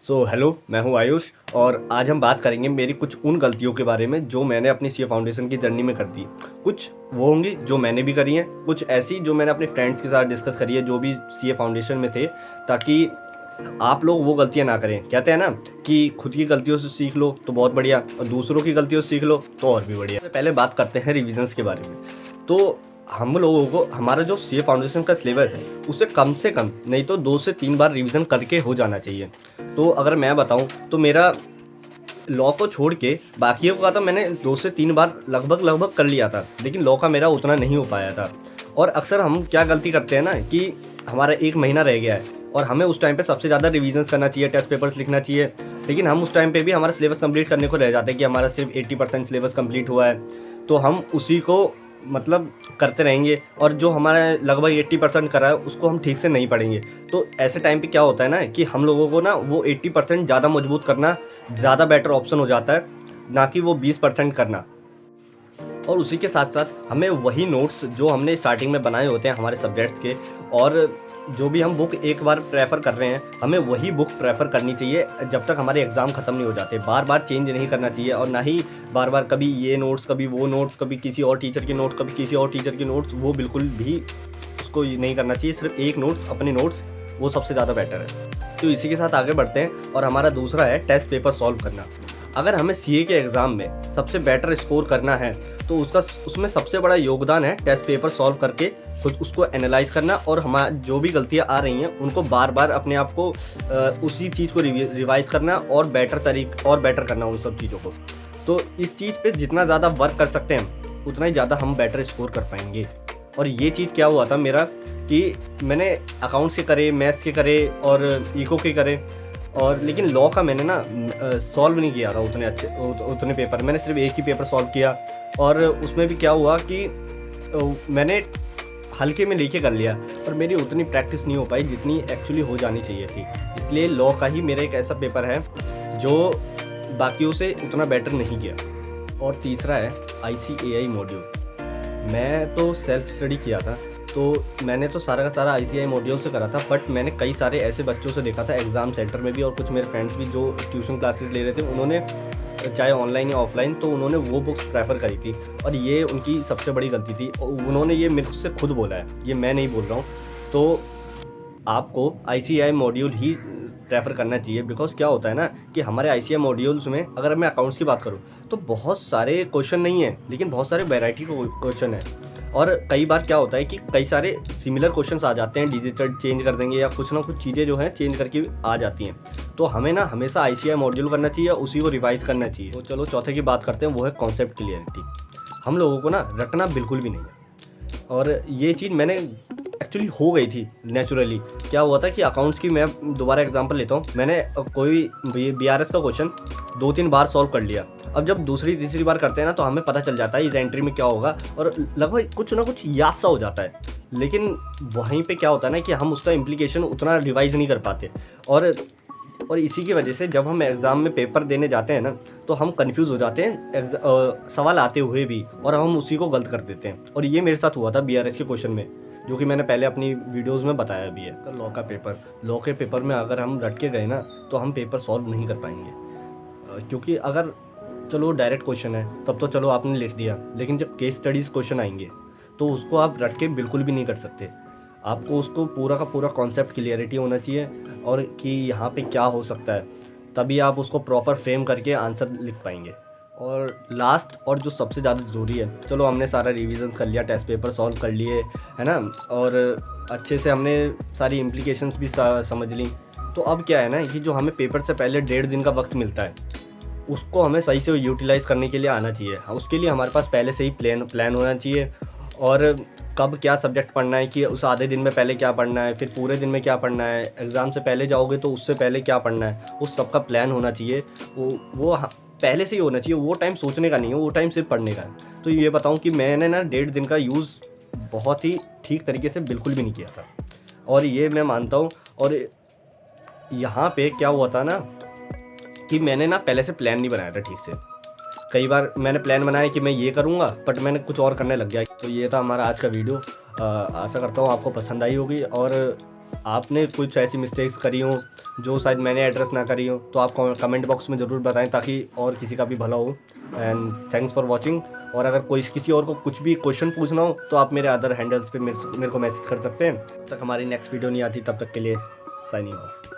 Hello, मैं हूँ आयुष और आज हम बात करेंगे मेरी कुछ उन गलतियों के बारे में जो मैंने अपनी सीए फाउंडेशन की जर्नी में कर दी। कुछ वो होंगी जो मैंने भी करी हैं, कुछ ऐसी जो मैंने अपने फ्रेंड्स के साथ डिस्कस करी है जो भी सीए फाउंडेशन में थे, ताकि आप लोग वो गलतियाँ ना करें। कहते हैं ना कि खुद की गलतियों से सीख लो तो बहुत बढ़िया, और दूसरों की गलतियों से सीख लो तो और भी बढ़िया। पहले बात करते हैं रिविजन्स के बारे में। तो हम लोगों को हमारा जो सीए फाउंडेशन का सिलेबस है उसे कम से कम नहीं तो 2 से 3 बार रिवीजन करके हो जाना चाहिए। तो अगर मैं बताऊं तो मेरा लॉ को छोड़ के बाकियों का तो मैंने 2 से 3 बार लगभग कर लिया था, लेकिन लॉ का मेरा उतना नहीं हो पाया था। और अक्सर हम क्या गलती करते हैं ना कि हमारा 1 महीना रह गया है और हमें उस टाइम पे सबसे ज़्यादा रिवीजन्स करना चाहिए, टेस्ट पेपर्स लिखना चाहिए, लेकिन हम उस टाइम पे भी हमारा सिलेबस कंप्लीट करने को रह जाते हैं कि हमारा सिर्फ 80% सिलेबस कंप्लीट हुआ है, तो हम उसी को मतलब करते रहेंगे और जो हमारा लगभग 80% करा है उसको हम ठीक से नहीं पढ़ेंगे। तो ऐसे टाइम पे क्या होता है ना कि हम लोगों को ना वो 80% ज़्यादा मजबूत करना ज़्यादा बेटर ऑप्शन हो जाता है, ना कि वो 20% करना। और उसी के साथ साथ हमें वही नोट्स जो हमने स्टार्टिंग में बनाए होते हैं हमारे सब्जेक्ट्स के, और जो भी हम बुक एक बार प्रेफर कर रहे हैं हमें वही बुक प्रेफर करनी चाहिए जब तक हमारे एग्ज़ाम ख़त्म नहीं हो जाते। बार बार चेंज नहीं करना चाहिए, और ना ही बार बार कभी ये नोट्स कभी वो नोट्स, कभी किसी और टीचर के नोट्स कभी किसी और टीचर के नोट्स, वो बिल्कुल भी उसको नहीं करना चाहिए। सिर्फ एक नोट्स, अपने नोट्स, वो सबसे ज़्यादा बेटर है। तो इसी के साथ आगे बढ़ते हैं और हमारा दूसरा है टेस्ट पेपर सॉल्व करना। अगर हमें सीए के एग्ज़ाम में सबसे बेटर स्कोर करना है तो उसमें सबसे बड़ा योगदान है टेस्ट पेपर सॉल्व करके खुद उसको एनालाइज करना, और हमारा जो भी गलतियाँ आ रही हैं उनको बार बार अपने आप को उसी चीज़ को रिवाइज़ करना और बेटर करना उन सब चीज़ों को। तो इस चीज़ पे जितना ज़्यादा वर्क कर सकते हैं उतना ही ज़्यादा हम बेटर स्कोर कर पाएंगे। और ये चीज़ क्या हुआ था मेरा कि मैंने अकाउंट्स के करे, मैथ्स के करे और इको के करे, और लेकिन लॉ का मैंने ना सॉल्व नहीं किया था उतने पेपर। मैंने सिर्फ एक ही पेपर सॉल्व किया, और उसमें भी क्या हुआ कि मैंने हल्के में लेके कर लिया और मेरी उतनी प्रैक्टिस नहीं हो पाई जितनी एक्चुअली हो जानी चाहिए थी। इसलिए लॉ का ही मेरा एक ऐसा पेपर है जो बाकियों से उतना बेटर नहीं किया। और तीसरा है ICAI मॉड्यूल। मैं तो सेल्फ स्टडी किया था, तो मैंने तो सारा का सारा ICAI मॉड्यूल से करा था, बट मैंने कई सारे ऐसे बच्चों से देखा था एग्ज़ाम सेंटर में भी, और कुछ मेरे फ्रेंड्स भी जो ट्यूशन क्लासेस ले रहे थे, उन्होंने चाहे ऑनलाइन या ऑफलाइन, तो उन्होंने वो बुक्स प्रेफर करी थी, और ये उनकी सबसे बड़ी गलती थी। उन्होंने ये मेरे से खुद बोला है, ये मैं नहीं बोल रहा हूँ। तो आपको ICAI मॉड्यूल ही प्रेफर करना चाहिए, बिकॉज क्या होता है ना कि हमारे ICAI मॉड्यूल्स में, अगर मैं अकाउंट्स की बात करूँ तो बहुत सारे क्वेश्चन नहीं है, लेकिन बहुत सारे वैरायटी क्वेश्चन है। और कई बार क्या होता है कि कई सारे सिमिलर क्वेश्चंस आ जाते हैं, डिजिटल चेंज कर देंगे या कुछ ना कुछ चीज़ें जो हैं चेंज करके आ जाती हैं। तो हमें ना हमेशा ICAI मॉड्यूल करना चाहिए, उसी को रिवाइज करना चाहिए। तो चलो चौथे की बात करते हैं, वो है कॉन्सेप्ट क्लियरिटी। हम लोगों को ना रटना बिल्कुल भी नहीं है, और ये चीज़ मैंने एक्चुअली हो गई थी नेचुरली। क्या हुआ था कि अकाउंट्स की मैं दोबारा एग्जांपल लेता हूँ। मैंने कोई BRS का क्वेश्चन 2-3 बार सॉल्व कर लिया। अब जब दूसरी तीसरी बार करते हैं ना तो हमें पता चल जाता है इस एंट्री में क्या होगा, और लगभग कुछ ना कुछ याद सा हो जाता है, लेकिन वहीं पे क्या होता है ना कि हम उसका इम्प्लीकेशन उतना रिवाइज नहीं कर पाते। और इसी की वजह से जब हम एग्ज़ाम में पेपर देने जाते हैं ना तो हम कंफ्यूज हो जाते हैं सवाल आते हुए भी, और हम उसी को गलत कर देते हैं। और ये मेरे साथ हुआ था BRS के क्वेश्चन में, जो कि मैंने पहले अपनी वीडियोस में बताया भी है। लॉ के पेपर में अगर हम रट के गए ना तो हम पेपर सॉल्व नहीं कर पाएंगे, क्योंकि अगर चलो डायरेक्ट क्वेश्चन है तब तो चलो आपने लिख दिया, लेकिन जब केस स्टडीज़ क्वेश्चन आएंगे तो उसको आप रट के बिल्कुल भी नहीं कर सकते। आपको उसको पूरा का पूरा कॉन्सेप्ट क्लियरिटी होना चाहिए, और कि यहाँ पे क्या हो सकता है, तभी आप उसको प्रॉपर फ्रेम करके आंसर लिख पाएंगे। और लास्ट और जो सबसे ज़्यादा ज़रूरी है, चलो हमने सारा रिविजन्स कर लिया, टेस्ट पेपर सॉल्व कर लिए, है ना, और अच्छे से हमने सारी इम्प्लीकेशंस भी समझ ली। तो अब क्या है ना कि जो हमें पेपर से पहले 1.5 दिन का वक्त मिलता है उसको हमें सही से यूटिलाइज़ करने के लिए आना चाहिए। उसके लिए हमारे पास पहले से ही प्लान होना चाहिए, और कब क्या सब्जेक्ट पढ़ना है, कि उस आधे दिन में पहले क्या पढ़ना है, फिर पूरे दिन में क्या पढ़ना है, एग्ज़ाम से पहले जाओगे तो उससे पहले क्या पढ़ना है, उस सब का प्लान होना चाहिए। वो पहले से ही होना चाहिए। वो टाइम सोचने का नहीं है, वो टाइम सिर्फ पढ़ने का है। तो ये बताऊँ कि मैंने ना 1.5 दिन का यूज़ बहुत ही ठीक तरीके से बिल्कुल भी नहीं किया था, और ये मैं मानता हूँ। और यहाँ पे क्या हुआ था ना कि मैंने ना पहले से प्लान नहीं बनाया था ठीक से। कई बार मैंने प्लान बनाया कि मैं ये करूँगा, बट मैंने कुछ और करने लग गया। तो ये था हमारा आज का वीडियो। आशा करता हूँ आपको पसंद आई होगी, और आपने कुछ ऐसी मिस्टेक्स करी हो जो शायद मैंने एड्रेस ना करी हो, तो आप कमेंट बॉक्स में ज़रूर बताएं ताकि और किसी का भी भला हो। And thanks for watching. और अगर कोई किसी और को कुछ भी क्वेश्चन पूछना हो तो आप मेरे अदर हैंडल्स पे मेरे को मैसेज कर सकते हैं। तब तक हमारी नेक्स्ट वीडियो नहीं आती, तब तक के लिए साइनिंग ऑफ।